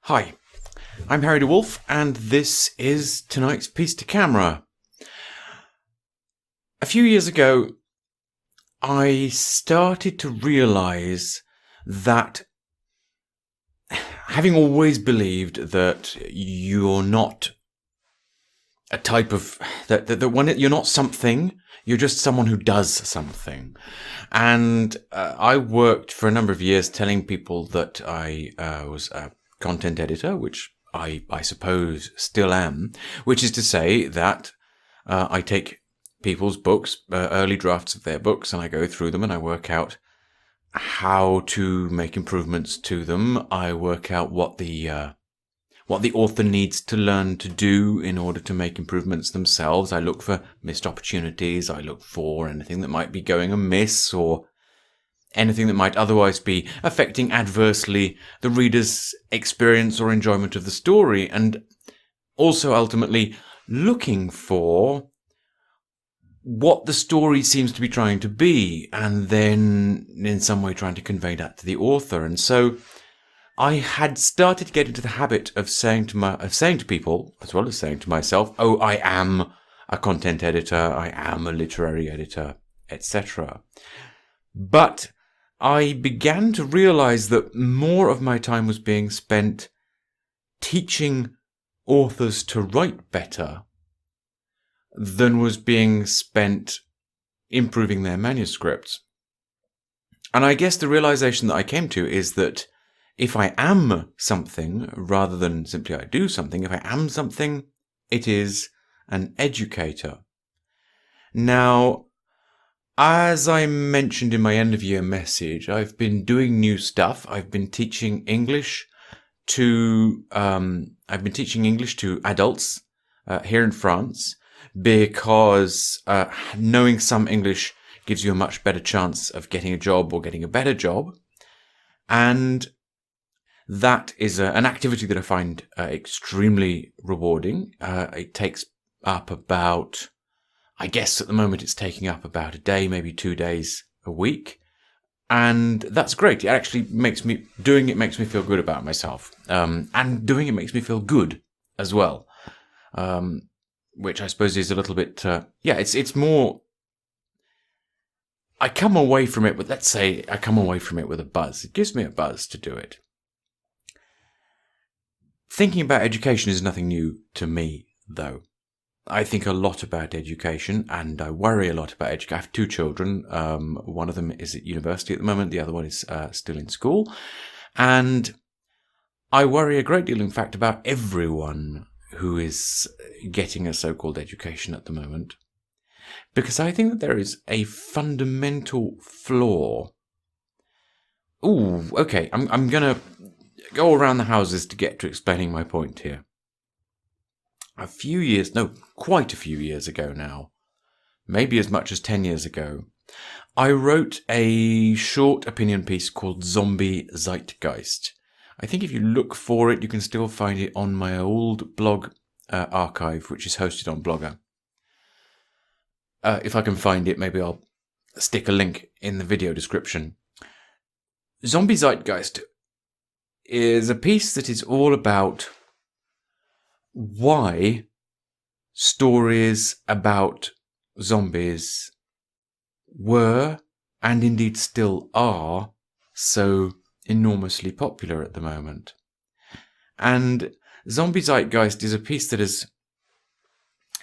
Hi, I'm Harry Dewulf, and this is tonight's Piece to Camera. A few years ago, I started to realise that, having always believed that you're not a type of that when you're not something, you're just someone who does something. And I worked for a number of years telling people that I was a content editor, which I suppose still am, which is to say that I take people's books, early drafts of their books, and I go through them and I work out how to make improvements to them. I work out what the author needs to learn to do in order to make improvements themselves. I look for missed opportunities. I look for anything that might be going amiss or anything that might otherwise be affecting adversely the reader's experience or enjoyment of the story, and also ultimately looking for what the story seems to be trying to be, and then in some way trying to convey that to the author. And so I had started to get into the habit of saying to people, as well as saying to myself, "Oh, I am a content editor, I am a literary editor, etc." But I began to realize that more of my time was being spent teaching authors to write better than was being spent improving their manuscripts. And I guess the realization that I came to is that if I am something, rather than simply I do something, if I am something, it is an educator. Now, as I mentioned in my end of year message, I've been doing new stuff. I've been teaching English to adults here in France, because knowing some English gives you a much better chance of getting a job or getting a better job. And that is an activity that I find extremely rewarding. It takes up about, I guess at the moment it's taking up about a day, maybe 2 days a week. And that's great. It actually makes me feel good about myself. And doing it makes me feel good as well. Which I suppose is a little bit, it's more, I come away from it with, let's say I come away from it with a buzz. It gives me a buzz to do it. Thinking about education is nothing new to me, though. I think a lot about education, and I worry a lot about education. I have 2 children. One of them is at university at the moment. The other one is still in school. And I worry a great deal, in fact, about everyone who is getting a so-called education at the moment. Because I think that there is a fundamental flaw. Ooh, okay, I'm going to go around the houses to get to explaining my point here. Quite a few years ago now, maybe as much as 10 years ago, I wrote a short opinion piece called Zombie Zeitgeist. I think if you look for it, you can still find it on my old blog archive, which is hosted on Blogger. If I can find it, maybe I'll stick a link in the video description. Zombie Zeitgeist is a piece that is all about why stories about zombies were, and indeed still are, so enormously popular at the moment. And Zombie Zeitgeist is a piece that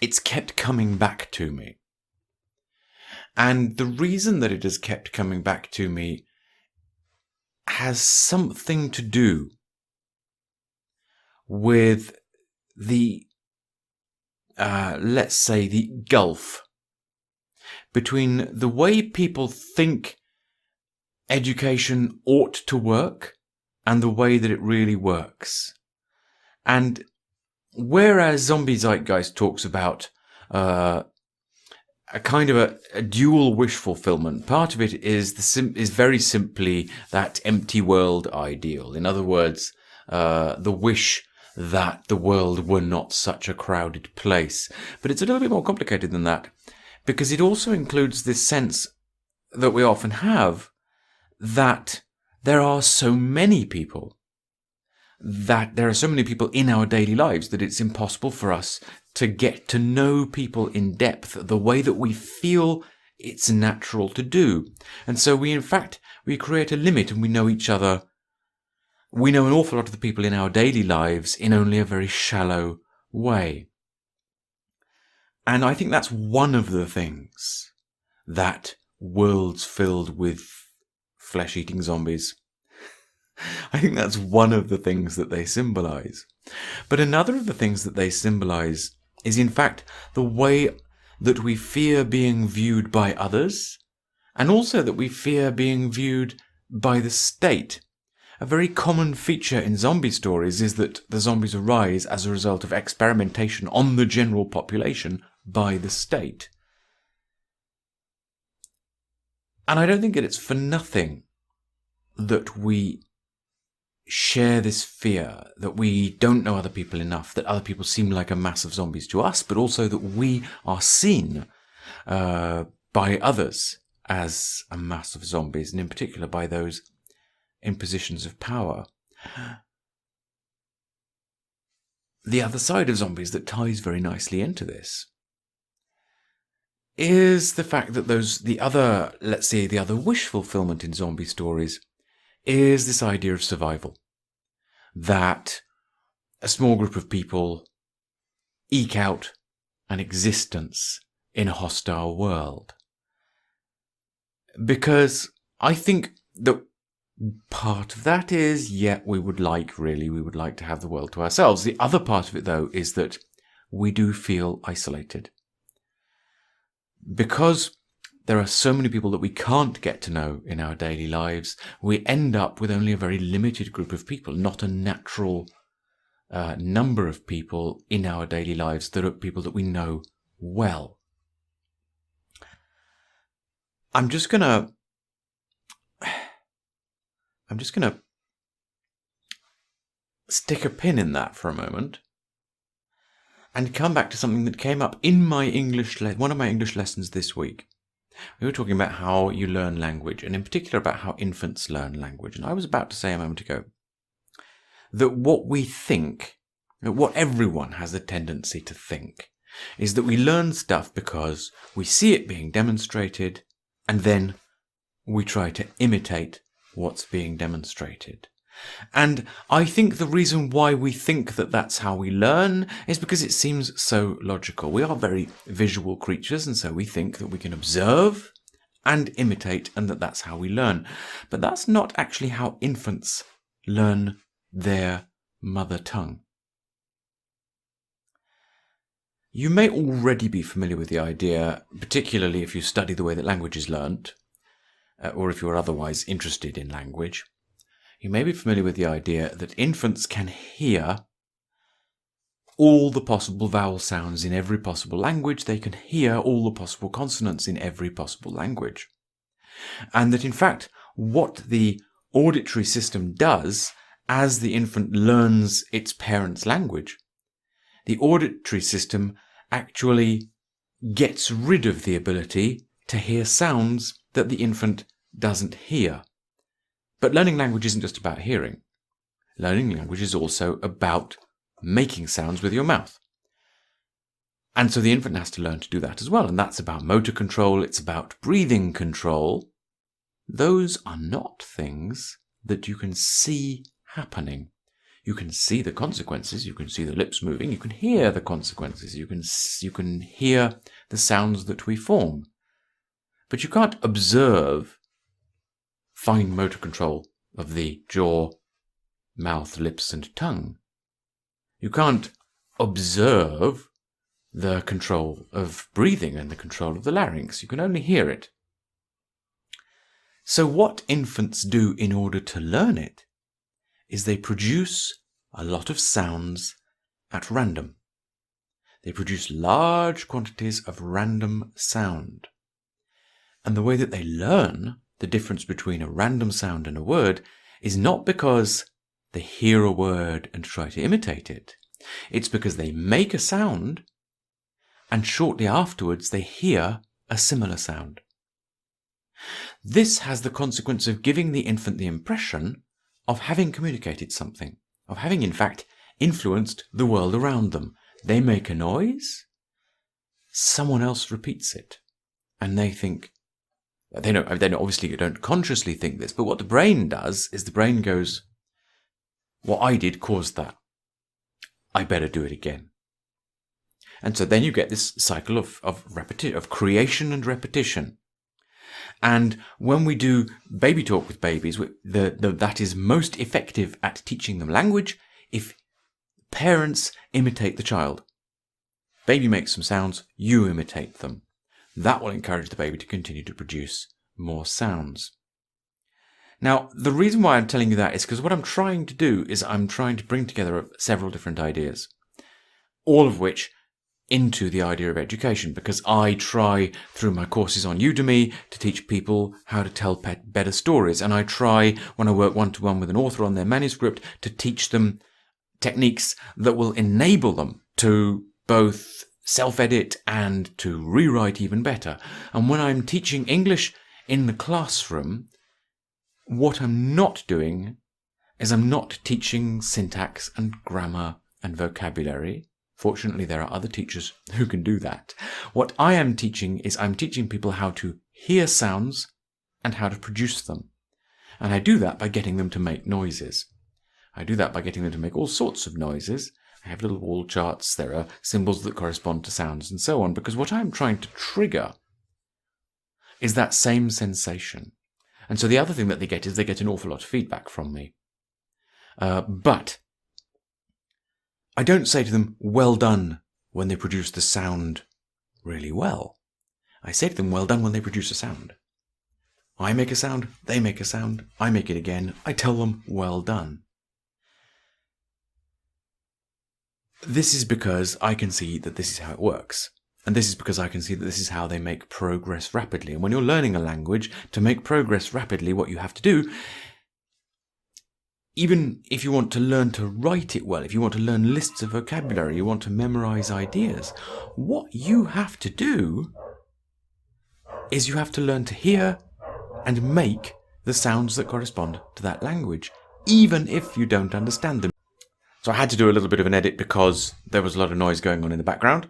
it's kept coming back to me. And the reason that it has kept coming back to me has something to do with the, let's say, the gulf between the way people think education ought to work and the way that it really works. And whereas Zombie Zeitgeist talks about a kind of a dual wish fulfillment, part of it is very simply that empty world ideal. In other words, the wish that the world were not such a crowded place. But it's a little bit more complicated than that, because it also includes this sense that we often have that there are so many people that there are so many people in our daily lives that it's impossible for us to get to know people in depth the way that we feel it's natural to do. And so we create a limit, and we know each other. We know an awful lot of the people in our daily lives in only a very shallow way. And I think that's one of the things that worlds filled with flesh-eating zombies, I think that's one of the things that they symbolize. But another of the things that they symbolize is, in fact, the way that we fear being viewed by others, and also that we fear being viewed by the state. A very common feature in zombie stories is that the zombies arise as a result of experimentation on the general population by the state. And I don't think that it's for nothing that we share this fear, that we don't know other people enough, that other people seem like a mass of zombies to us, but also that we are seen by others as a mass of zombies, and in particular by those in positions of power. The other side of zombies that ties very nicely into this is the fact that the other wish fulfillment in zombie stories is this idea of survival. That a small group of people eke out an existence in a hostile world. Because I think that part of that is, we would like to have the world to ourselves. The other part of it, though, is that we do feel isolated. Because there are so many people that we can't get to know in our daily lives, we end up with only a very limited group of people, not a natural number of people in our daily lives that are people that we know well. I'm just gonna stick a pin in that for a moment and come back to something that came up in my one of my English lessons this week. We were talking about how you learn language, and in particular about how infants learn language. And I was about to say a moment ago that what everyone has a tendency to think, is that we learn stuff because we see it being demonstrated, and then we try to imitate what's being demonstrated. And I think the reason why we think that that's how we learn is because it seems so logical. We are very visual creatures, and so we think that we can observe and imitate, and that that's how we learn. But that's not actually how infants learn their mother tongue. You may already be familiar with the idea, particularly if you study the way that language is learnt, or if you're otherwise interested in language. You may be familiar with the idea that infants can hear all the possible vowel sounds in every possible language. They can hear all the possible consonants in every possible language. And that, in fact, what the auditory system does as the infant learns its parent's language, the auditory system actually gets rid of the ability to hear sounds that the infant doesn't hear. But learning language isn't just about hearing. Learning language is also about making sounds with your mouth. And so the infant has to learn to do that as well. And that's about motor control. It's about breathing control. Those are not things that you can see happening. You can see the consequences. You can see the lips moving. You can hear the consequences. You can hear the sounds that we form. But you can't observe fine motor control of the jaw, mouth, lips, and tongue. You can't observe the control of breathing and the control of the larynx. You can only hear it. So what infants do in order to learn it is they produce a lot of sounds at random. They produce large quantities of random sound. And the way that they learn the difference between a random sound and a word is not because they hear a word and try to imitate it. It's because they make a sound and shortly afterwards they hear a similar sound. This has the consequence of giving the infant the impression of having communicated something, of having in fact influenced the world around them. They make a noise, someone else repeats it, and they think, they obviously don't consciously think this, but what the brain does is the brain goes, what I did caused that. I better do it again. And so then you get this cycle of creation and repetition. And when we do baby talk with babies, that is most effective at teaching them language if parents imitate the child. Baby makes some sounds, you imitate them. That will encourage the baby to continue to produce more sounds. Now, the reason why I'm telling you that is because what I'm trying to do is I'm trying to bring together several different ideas, all of which into the idea of education, because I try through my courses on Udemy to teach people how to tell better stories, and I try when I work one-to-one with an author on their manuscript to teach them techniques that will enable them to both self-edit and to rewrite even better. And when I'm teaching English in the classroom, what I'm not doing is I'm not teaching syntax and grammar and vocabulary. Fortunately, there are other teachers who can do that. What I am teaching is I'm teaching people how to hear sounds and how to produce them. And I do that by getting them to make noises. I do that by getting them to make all sorts of noises. I have little wall charts, there are symbols that correspond to sounds and so on, because what I'm trying to trigger is that same sensation. And so the other thing that they get is they get an awful lot of feedback from me. But I don't say to them, well done, when they produce the sound really well. I say to them, well done when they produce a sound. I make a sound, they make a sound, I make it again, I tell them, well done. This is because I can see that this is how it works. And this is because I can see that this is how they make progress rapidly. And when you're learning a language, to make progress rapidly, what you have to do, even if you want to learn to write it well, if you want to learn lists of vocabulary, you want to memorize ideas, what you have to do is you have to learn to hear and make the sounds that correspond to that language, even if you don't understand them. So I had to do a little bit of an edit because there was a lot of noise going on in the background.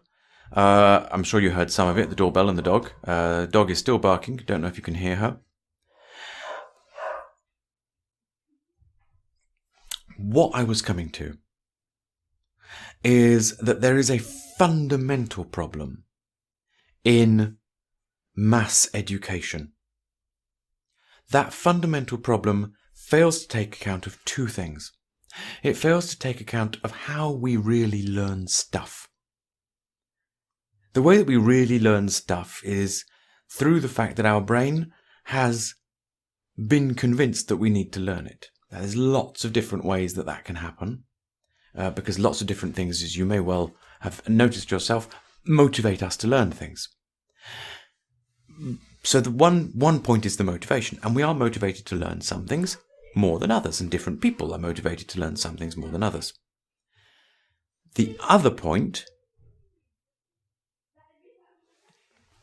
I'm sure you heard some of it, the doorbell and the dog. The dog is still barking. Don't know if you can hear her. What I was coming to is that there is a fundamental problem in mass education. That fundamental problem fails to take account of two things. It fails to take account of how we really learn stuff. The way that we really learn stuff is through the fact that our brain has been convinced that we need to learn it. Now, there's lots of different ways that that can happen, because lots of different things, as you may well have noticed yourself, motivate us to learn things. So the one point is the motivation, and we are motivated to learn some things more than others, and different people are motivated to learn some things more than others. The other point...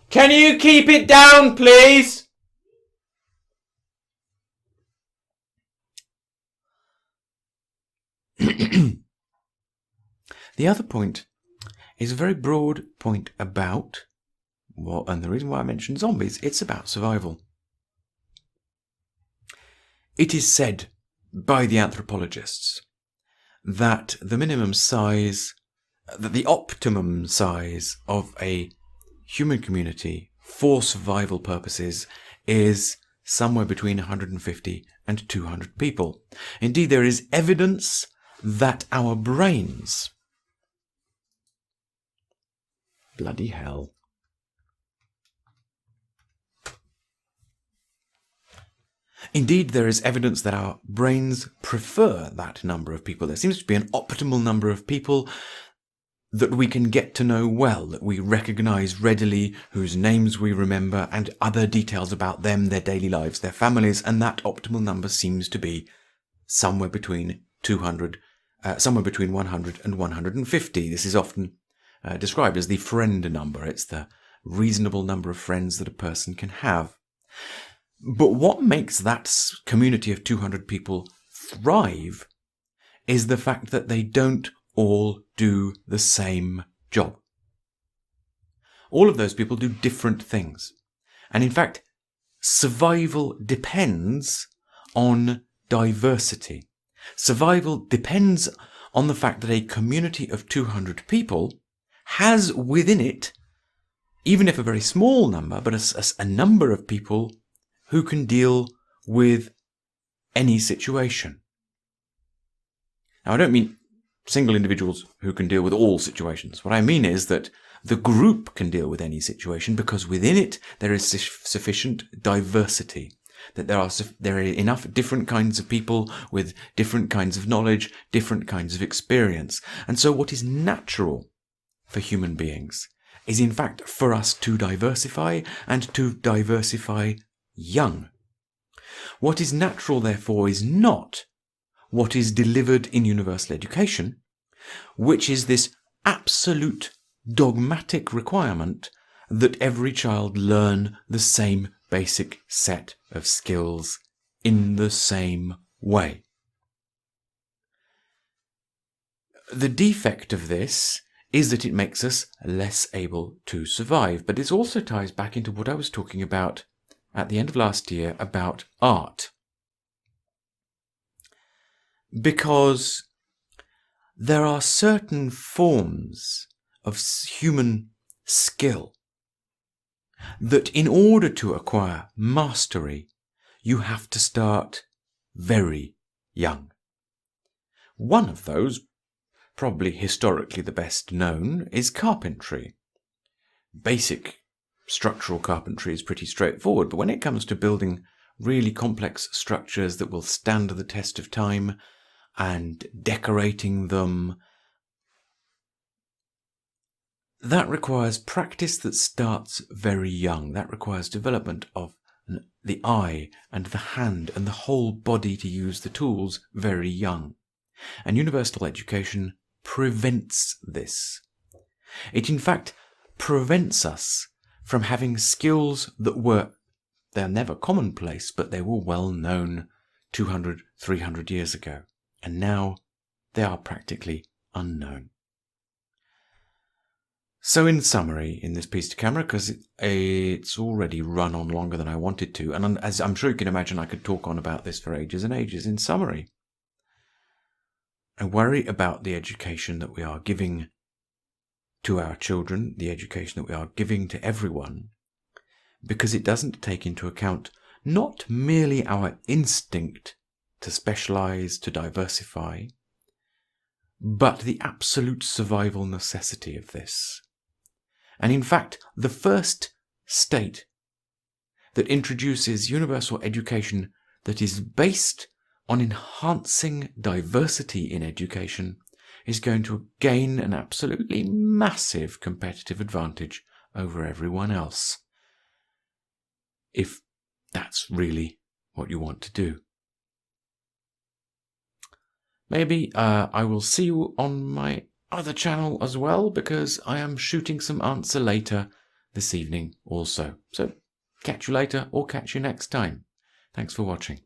Can you keep it down, please? The other point is a very broad point about, well, and the reason why I mentioned zombies, it's about survival. It is said by the anthropologists that the optimum size of a human community for survival purposes is somewhere between 150 and 200 people. Indeed, there is evidence that our brains... Bloody hell. Indeed, there is evidence that our brains prefer that number of people. There seems to be an optimal number of people that we can get to know well, that we recognize readily, whose names we remember, and other details about them, their daily lives, their families, and that optimal number seems to be somewhere between 100 and 150. This is often described as the friend number. It's the reasonable number of friends that a person can have. But what makes that community of 200 people thrive is the fact that they don't all do the same job. All of those people do different things. And in fact, survival depends on diversity. Survival depends on the fact that a community of 200 people has within it, even if a very small number, but a number of people who can deal with any situation. Now, I don't mean single individuals who can deal with all situations. What I mean is that the group can deal with any situation because within it there is sufficient diversity, that there are enough different kinds of people with different kinds of knowledge, different kinds of experience. And so what is natural for human beings is in fact for us to diversify, and to diversify young. What is natural, therefore, is not what is delivered in universal education, which is this absolute dogmatic requirement that every child learn the same basic set of skills in the same way. The defect of this is that it makes us less able to survive, but this also ties back into what I was talking about at the end of last year about art. Because there are certain forms of human skill that in order to acquire mastery, you have to start very young. One of those, probably historically the best known, is carpentry. Basic structural carpentry is pretty straightforward, but when it comes to building really complex structures that will stand the test of time and decorating them, that requires practice that starts very young. That requires development of the eye and the hand and the whole body to use the tools very young. And universal education prevents this. It in fact prevents us from having skills that they're never commonplace, but they were well known 200, 300 years ago. And now they are practically unknown. So in summary, in this piece to camera, because it's already run on longer than I wanted to, and as I'm sure you can imagine, I could talk on about this for ages and ages. In summary, I worry about the education that we are giving to our children, the education that we are giving to everyone, because it doesn't take into account not merely our instinct to specialize, to diversify, but the absolute survival necessity of this. And in fact, the first state that introduces universal education that is based on enhancing diversity in education is going to gain an absolutely massive competitive advantage over everyone else, if that's really what you want to do. Maybe I will see you on my other channel as well, because I am shooting some answer later this evening also. So catch you later, or catch you next time. Thanks for watching.